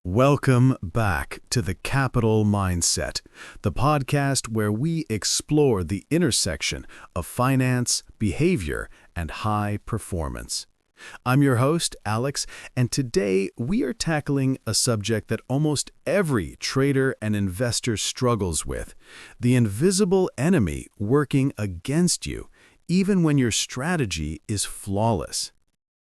Welcome back to the Capital Mindset, the podcast where we explore the intersection of finance, behavior, and high performance. I'm your host, Alex, and today we are tackling a subject that almost every trader and investor struggles with, the invisible enemy working against you, even when your strategy is flawless.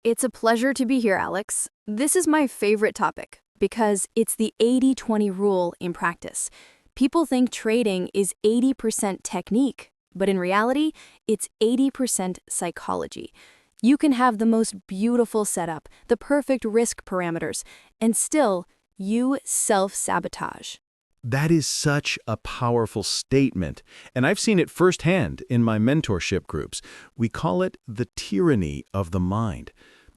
It's a pleasure to be here, Alex. This is my favorite topic because it's the 80-20 rule in practice. People think trading is 80% technique, but in reality, it's 80% psychology. You can have the most beautiful setup, the perfect risk parameters, and still, you self-sabotage. That is such a powerful statement, and I've seen it firsthand in my mentorship groups. We call it the tyranny of the mind.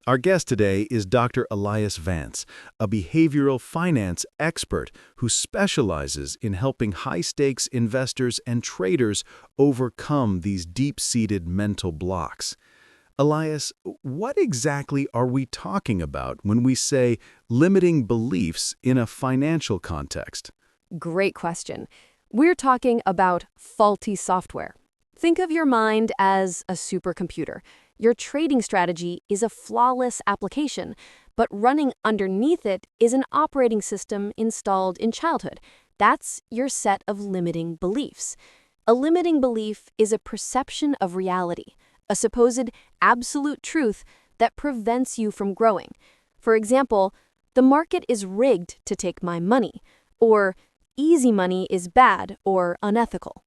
Our guest today is Dr. Elias Vance, a behavioral finance expert who specializes in helping high-stakes investors and traders overcome these deep-seated mental blocks. Elias, what exactly are we talking about when we say limiting beliefs in a financial context? Great question. We're talking about faulty software. Think of your mind as a supercomputer. Your trading strategy is a flawless application, but running underneath it is an operating system installed in childhood. That's your set of limiting beliefs. A limiting belief is a perception of reality, a supposed absolute truth that prevents you from growing. For example, the market is rigged to take my money, or easy money is bad or unethical.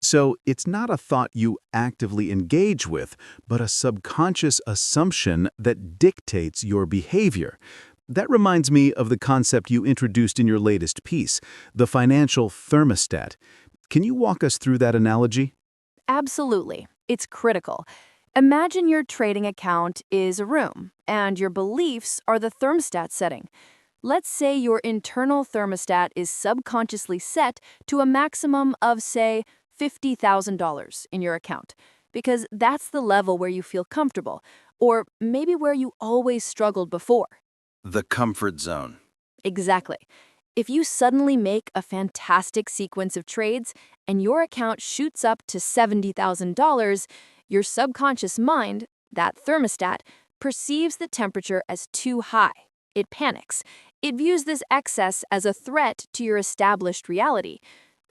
So it's not a thought you actively engage with, but a subconscious assumption that dictates your behavior. That reminds me of the concept you introduced in your latest piece, the financial thermostat. Can you walk us through that analogy? Absolutely. It's critical. Imagine your trading account is a room, and your beliefs are the thermostat setting. Let's say your internal thermostat is subconsciously set to a maximum of, say, $50,000 in your account, because that's the level where you feel comfortable, or maybe where you always struggled before. The comfort zone. Exactly. If you suddenly make a fantastic sequence of trades and your account shoots up to $70,000, your subconscious mind, that thermostat, perceives the temperature as too high. It panics. It views this excess as a threat to your established reality.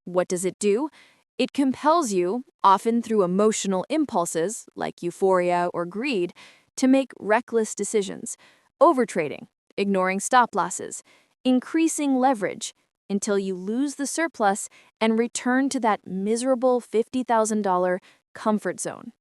What does it do? It compels you, often through emotional impulses like euphoria or greed, to make reckless decisions, overtrading, ignoring stop losses, increasing leverage until you lose the surplus and return to that miserable $50,000 comfort zone.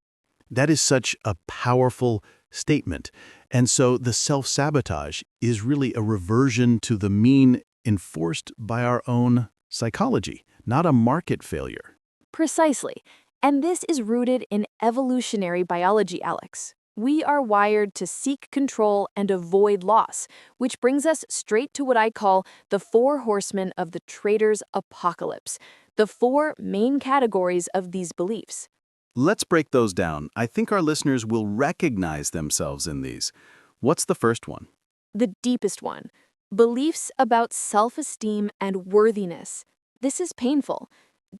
That is such a powerful statement. And so the self-sabotage is really a reversion to the mean enforced by our own psychology, not a market failure. Precisely. And this is rooted in evolutionary biology, Alex. We are wired to seek control and avoid loss, which brings us straight to what I call the four horsemen of the trader's apocalypse, the four main categories of these beliefs. Let's break those down. I think our listeners will recognize themselves in these. What's the first one? The deepest one, beliefs about self-esteem and worthiness. This is painful.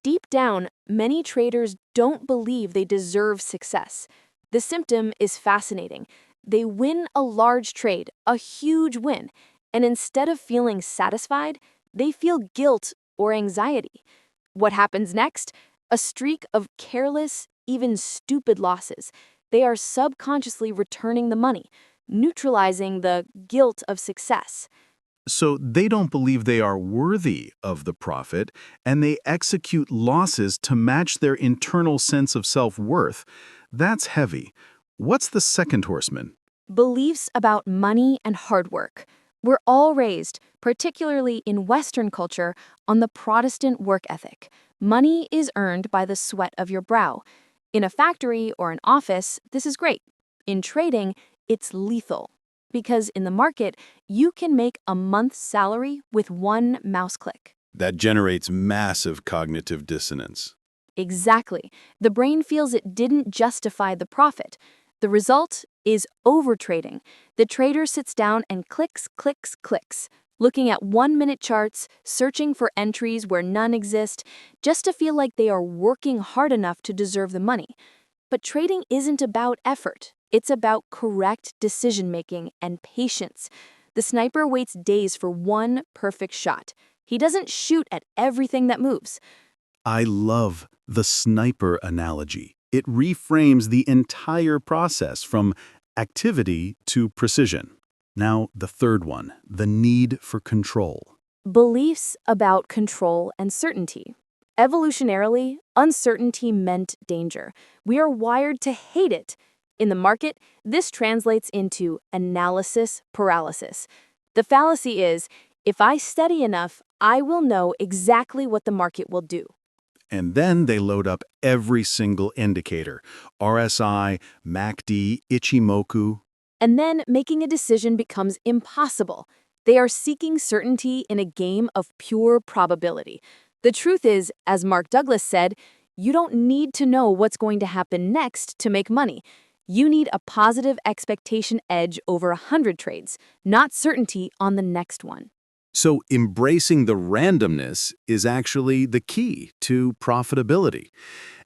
Deep down, many traders don't believe they deserve success. The symptom is fascinating. They win a large trade, a huge win, and instead of feeling satisfied, they feel guilt or anxiety. What happens next? A streak of careless, even stupid losses. They are subconsciously returning the money, neutralizing the guilt of success. So they don't believe they are worthy of the profit, and they execute losses to match their internal sense of self-worth. That's heavy. What's the second horseman? Beliefs about money and hard work. We're all raised, particularly in Western culture, on the Protestant work ethic. Money is earned by the sweat of your brow. In a factory or an office, this is great. In trading, it's lethal. Because in the market, you can make a month's salary with one mouse click. That generates massive cognitive dissonance. Exactly. The brain feels it didn't justify the profit. The result is overtrading. The trader sits down and clicks, clicks, clicks. looking at 1-minute charts, searching for entries where none exist, just to feel like they are working hard enough to deserve the money. But trading isn't about effort. It's about correct decision-making and patience. The sniper waits days for one perfect shot. He doesn't shoot at everything that moves. I love the sniper analogy. It reframes the entire process from activity to precision. Now, the third one, the need for control. Beliefs about control and certainty. Evolutionarily, uncertainty meant danger. We are wired to hate it. In the market, this translates into analysis paralysis. The fallacy is, if I study enough, I will know exactly what the market will do. And then they load up every single indicator, RSI, MACD, Ichimoku. And then making a decision becomes impossible. They are seeking certainty in a game of pure probability. The truth is, as Mark Douglas said, you don't need to know what's going to happen next to make money. You need a positive expectation edge over 100 trades, not certainty on the next one. So embracing the randomness is actually the key to profitability.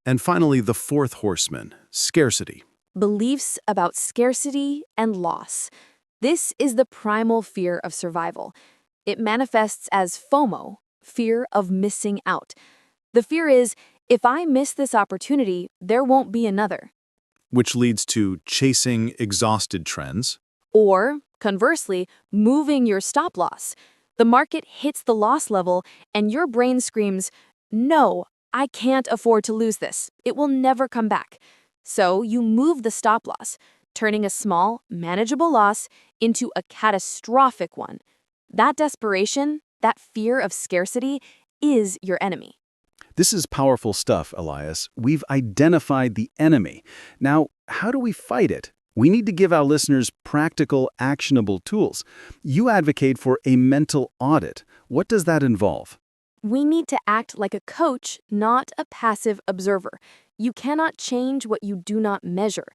And finally, the fourth horseman, scarcity. Beliefs about scarcity and loss. This is the primal fear of survival. It manifests as FOMO, fear of missing out. The fear is, if I miss this opportunity, there won't be another. Which leads to chasing exhausted trends. Or, conversely, moving your stop loss. The market hits the loss level and your brain screams, no, I can't afford to lose this. It will never come back. So you move the stop loss, turning a small, manageable loss into a catastrophic one. That desperation, that fear of scarcity, is your enemy. This is powerful stuff, Elias. We've identified the enemy. Now, how do we fight it? We need to give our listeners practical, actionable tools. You advocate for a mental audit. What does that involve? We need to act like a coach, not a passive observer. You cannot change what you do not measure.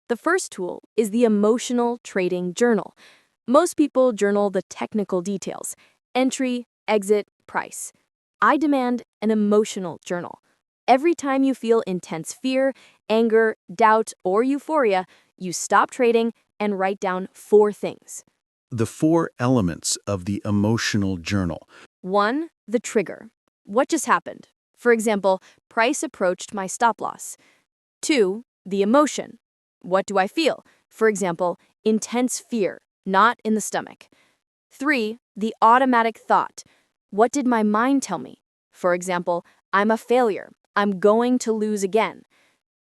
The first tool is the emotional trading journal. Most people journal the technical details: entry, exit, price. I demand an emotional journal. Every time you feel intense fear, anger, doubt, or euphoria, you stop trading and write down 4 things. The 4 elements of the emotional journal. 1. The trigger. What just happened? For example, price approached my stop loss. 2. The emotion. What do I feel? For example, intense fear, not in the stomach. 3. The automatic thought. What did my mind tell me? For example, I'm a failure. I'm going to lose again.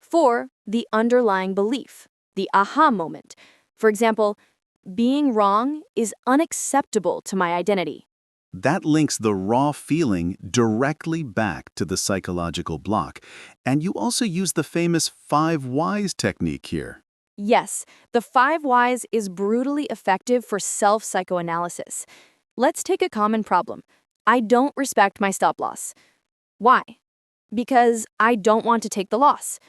4. The underlying belief. The aha moment. For example, being wrong is unacceptable to my identity. That links the raw feeling directly back to the psychological block. And you also use the famous 5 whys technique here. Yes, the 5 whys is brutally effective for self-psychoanalysis. Let's take a common problem. I don't respect my stop loss. Why? Because I don't want to take the loss.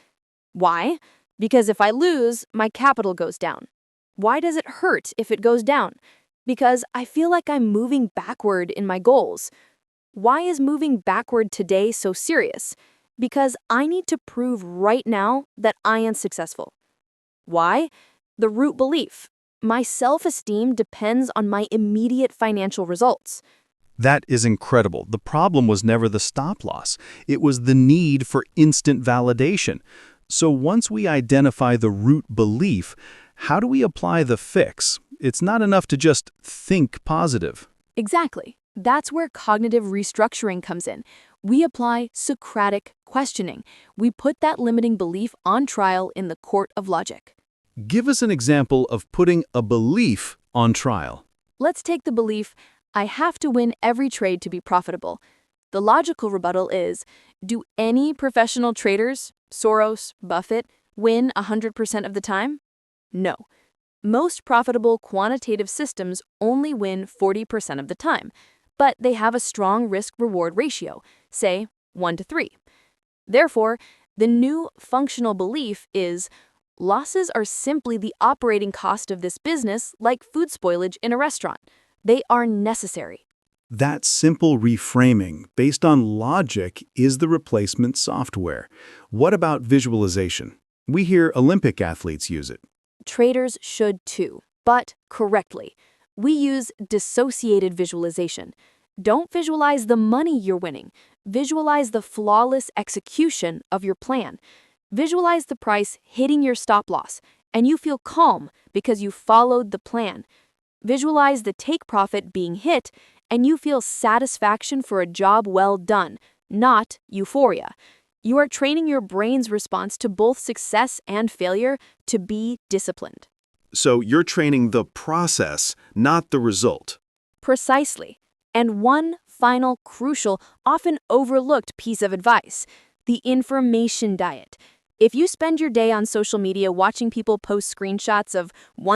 Why? Because if I lose, my capital goes down. Why does it hurt if it goes down? Because I feel like I'm moving backward in my goals. Why is moving backward today so serious? Because I need to prove right now that I am successful. Why? The root belief. My self-esteem depends on my immediate financial results. That is incredible. The problem was never the stop loss. It was the need for instant validation. So once we identify the root belief, how do we apply the fix? It's not enough to just think positive. Exactly. That's where cognitive restructuring comes in. We apply Socratic questioning. We put that limiting belief on trial in the court of logic. Give us an example of putting a belief on trial. Let's take the belief, I have to win every trade to be profitable. The logical rebuttal is, do any professional traders, Soros, Buffett, win 100% of the time? No. Most profitable quantitative systems only win 40% of the time, but they have a strong risk-reward ratio, say 1:3. Therefore, the new functional belief is, losses are simply the operating cost of this business, like food spoilage in a restaurant. They are necessary. That simple reframing, based on logic, is the replacement software. What about visualization? We hear Olympic athletes use it. Traders should too, but correctly. We use dissociated visualization. Don't visualize the money you're winning. Visualize the flawless execution of your plan. Visualize the price hitting your stop loss, and you feel calm because you followed the plan. Visualize the take profit being hit, and you feel satisfaction for a job well done, not euphoria. You are training your brain's response to both success and failure to be disciplined. So you're training the process, not the result. Precisely. And one final crucial, often overlooked piece of advice: the information diet. If you spend your day on social media watching people post screenshots of one